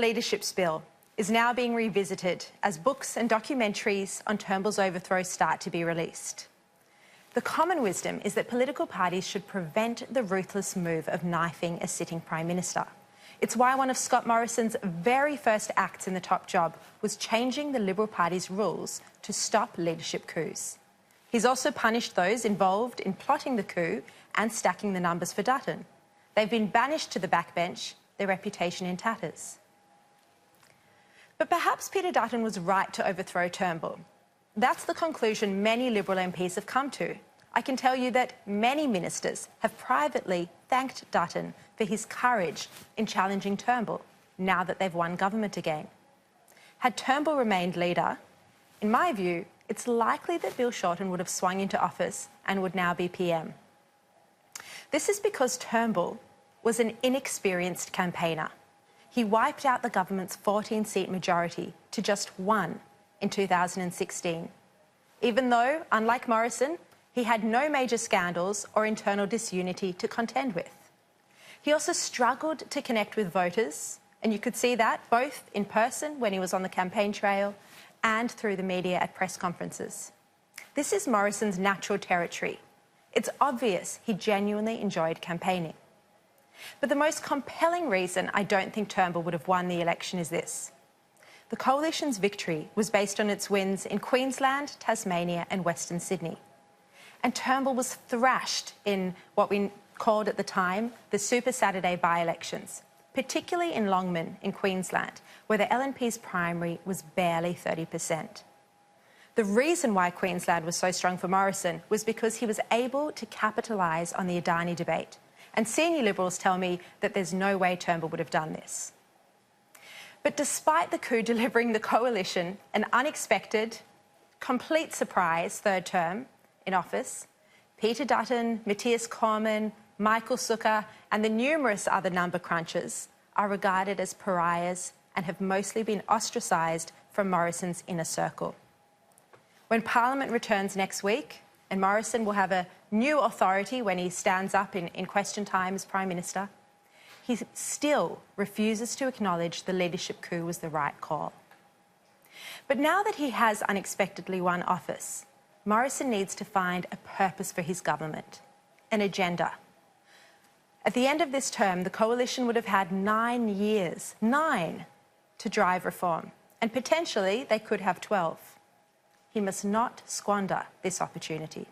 leadership spill is now being revisited as books and documentaries on Turnbull's overthrow start to be released. The common wisdom is that political parties should prevent the ruthless move of knifing a sitting Prime Minister. It's why one of Scott Morrison's very first acts in the top job was changing the Liberal Party's rules to stop leadership coups. He's also punished those involved in plotting the coup and stacking the numbers for Dutton. They've been banished to the backbench, their reputation in tatters. But perhaps Peter Dutton was right to overthrow Turnbull. That's the conclusion many Liberal MPs have come to. I can tell you that many ministers have privately thanked Dutton for his courage in challenging Turnbull, now that they've won government again. Had Turnbull remained leader, in my view, it's likely that Bill Shorten would have swung into office and would now be PM. This is because Turnbull was an inexperienced campaigner. He wiped out the government's 14-seat majority to just one in 2016, even though, unlike Morrison, he had no major scandals or internal disunity to contend with. He also struggled to connect with voters, and you could see that both in person when he was on the campaign trail and through the media at press conferences. This is Morrison's natural territory. It's obvious he genuinely enjoyed campaigning. But the most compelling reason I don't think Turnbull would have won the election is this. The Coalition's victory was based on its wins in Queensland, Tasmania and Western Sydney. And Turnbull was thrashed in what we called at the time the Super Saturday by-elections, particularly in Longman in Queensland, where the LNP's primary was barely 30%. The reason why Queensland was so strong for Morrison was because he was able to capitalise on the Adani debate. And senior Liberals tell me that there's no way Turnbull would have done this. But despite the coup delivering the Coalition an unexpected, complete surprise third term in office, Peter Dutton, Matthias Cormann, Michael Sukkar and the numerous other number crunchers are regarded as pariahs and have mostly been ostracised from Morrison's inner circle. When Parliament returns next week, and Morrison will have a new authority when he stands up in question time as Prime Minister, he still refuses to acknowledge the leadership coup was the right call. But now that he has unexpectedly won office, Morrison needs to find a purpose for his government, an agenda. At the end of this term, the Coalition would have had 9 years, 9, to drive reform, and potentially they could have 12. He must not squander this opportunity.